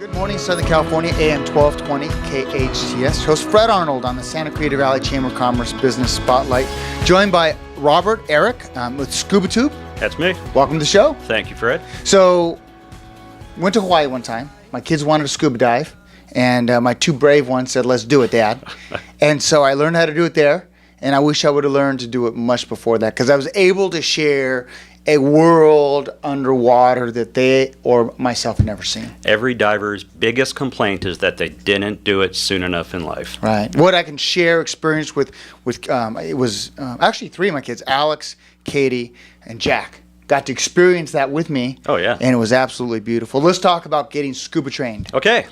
Good morning, Southern California, AM 1220, KHTS. Host Fred Arnold on the Santa Cruz Valley Chamber of Commerce Business Spotlight. Joined by Robert Arak with Scubatude. That's me. Welcome to the show. Thank you, Fred. So, went to Hawaii one time. My kids wanted to scuba dive, and my two brave ones said, "Let's do it, Dad." And so I learned how to do it there, and I wish I would have learned to do it much before that, because I was able to share a world underwater that they or myself had never seen. Every diver's biggest complaint is that they didn't do it soon enough in life. Right. What I can share experience with it was actually three of my kids, Alex, Katie, and Jack. Got to experience that with me. Oh, yeah. And it was absolutely beautiful. Let's talk about getting scuba trained. Okay.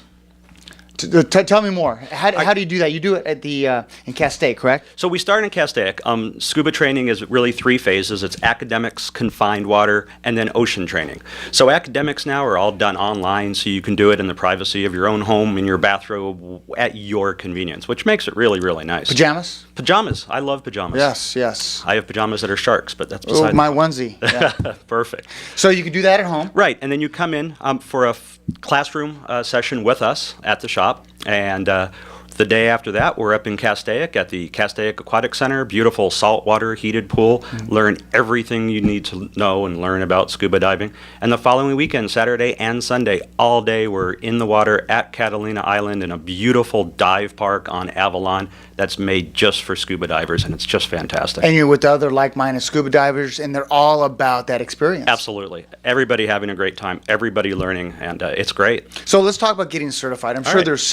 Tell me more. How do you do that? You do it at the in Castaic, correct? So we start in Castaic. Scuba training is really three phases. It's academics, confined water, and then ocean training. So academics now are all done online, so you can do it in the privacy of your own home, in your bathrobe, at your convenience, which makes it really, really nice. Pajamas? Pajamas. I love pajamas. Yes, yes. I have pajamas that are sharks, but that's beside my onesie. Yeah. Perfect. So you can do that at home? Right, and then you come in for a classroom session with us at the shop, and the day after that, we're up in Castaic at the Castaic Aquatic Center, beautiful saltwater heated pool. Learn everything you need to know and learn about scuba diving. And the following weekend, Saturday and Sunday, all day, we're in the water at Catalina Island in a beautiful dive park on Avalon that's made just for scuba divers, and it's just fantastic. And you're with other like-minded scuba divers, and they're all about that experience. Absolutely. Everybody having a great time, everybody learning, and it's great. So let's talk about getting certified. I'm sure there's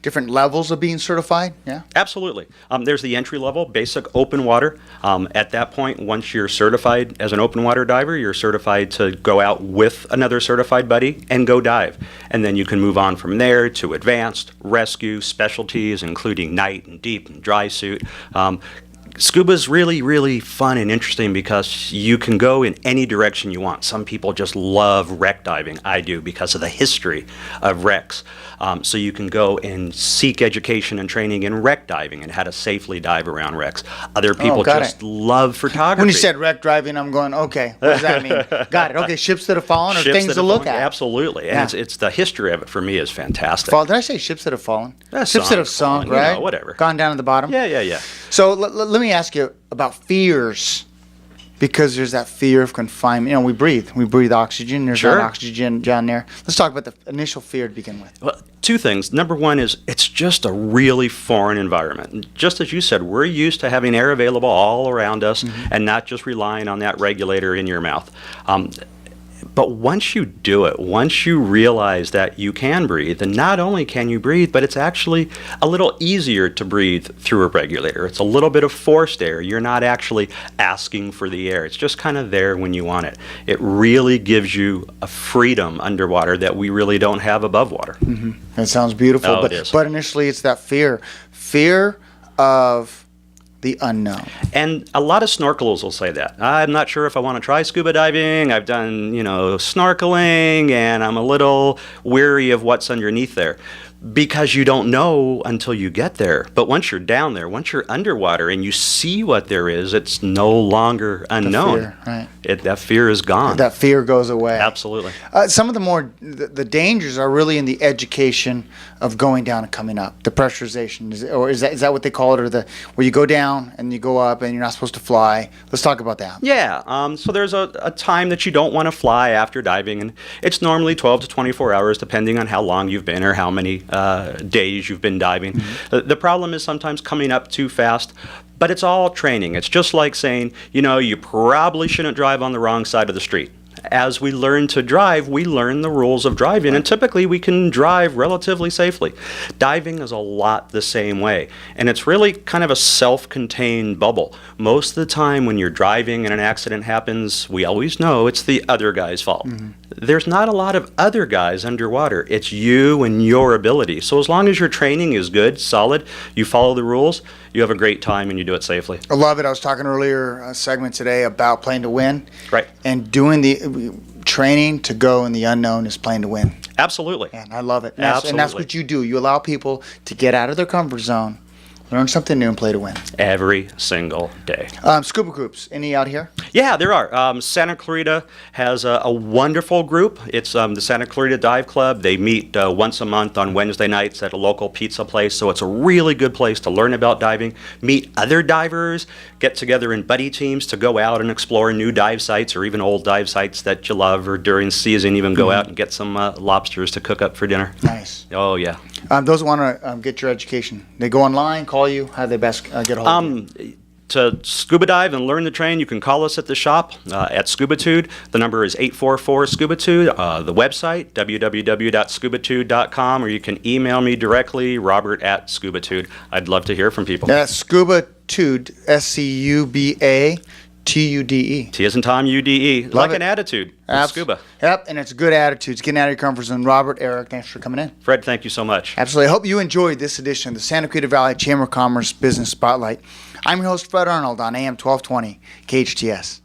different levels of being certified. Yeah. Absolutely. There's the entry level, basic open water. At that point, once you're certified as an open water diver, you're certified to go out with another certified buddy and go dive. And then you can move on from there to advanced, rescue, specialties, including night and deep and dry suit. Scuba's really, really fun and interesting because you can go in any direction you want. Some people just love wreck diving. I do, because of the history of wrecks. So you can go and seek education and training in wreck diving and how to safely dive around wrecks. Other people just love photography. When you said wreck diving, I'm going, okay, what does that mean? Got it. Okay, ships that have fallen or things to look at. Absolutely. And it's the history of it for me is fantastic. Did I say ships that have fallen? Ships that have sunk, right? You know, whatever. Gone down to the bottom? Yeah. So let me ask you about fears, because there's that fear of confinement. You know, we breathe oxygen. There's not oxygen down there. Let's talk about the initial fear to begin with. Well, two things. Number one is it's just a really foreign environment. And just as you said, we're used to having air available all around us and not just relying on that regulator in your mouth. But once you do it, once you realize that you can breathe, and not only can you breathe, but it's actually a little easier to breathe through a regulator. It's a little bit of forced air. You're not actually asking for the air. It's just kind of there when you want it. It really gives you a freedom underwater that we really don't have above water. That sounds beautiful. Oh, it is. But initially it's that fear of the unknown. And a lot of snorkelers will say that. I'm not sure if I want to try scuba diving. I've done, snorkeling, and I'm a little weary of what's underneath there. Because you don't know until you get there. But once you're down there, once you're underwater and you see what there is, it's no longer unknown. The fear, right. That fear is gone. That fear goes away. Absolutely. Some of the dangers are really in the education of going down and coming up. The pressurization, is that what they call it, or where you go down and you go up and you're not supposed to fly? Let's talk about that. Yeah. So there's a time that you don't want to fly after diving, and it's normally 12 to 24 hours, depending on how long you've been or how many days you've been diving. The problem is sometimes coming up too fast, but it's all training. It's just like saying, you probably shouldn't drive on the wrong side of the street. As we learn to drive, we learn the rules of driving, and typically we can drive relatively safely. Diving is a lot the same way, and it's really kind of a self-contained bubble. Most of the time when you're driving and an accident happens, we always know it's the other guy's fault. There's not a lot of other guys underwater. It's you and your ability. So as long as your training is good, solid, you follow the rules, you have a great time and you do it safely. I love it. I was talking earlier segment today about playing to win. Right. And doing the training to go in the unknown is playing to win. Absolutely. And I love it. Absolutely. And that's what you do. You allow people to get out of their comfort zone, Learn something new and play to win. Every single day. Scuba groups, any out here? Yeah, there are. Santa Clarita has a wonderful group. It's the Santa Clarita Dive Club. They meet once a month on Wednesday nights at a local pizza place, so it's a really good place to learn about diving, meet other divers, get together in buddy teams to go out and explore new dive sites or even old dive sites that you love, or during season even go out and get some lobsters to cook up for dinner. Nice. Oh, yeah. Those who want to get your education, they go online, call you, how do they best get a hold of you? To scuba dive and learn the train, you can call us at the shop at Scubatude. The number is 844-SCUBATUDE. The website, www.scubatude.com, or you can email me directly, Robert@Scubatude. I'd love to hear from people. That's Scubatude, SCUBATUDE. T as in Tom, UDE. Like an attitude. It's scuba. Yep, and it's a good attitude. It's getting out of your comfort zone. Robert, Arak, thanks for coming in. Fred, thank you so much. Absolutely. I hope you enjoyed this edition of the Santa Clarita Valley Chamber of Commerce Business Spotlight. I'm your host, Fred Arnold, on AM 1220 KHTS.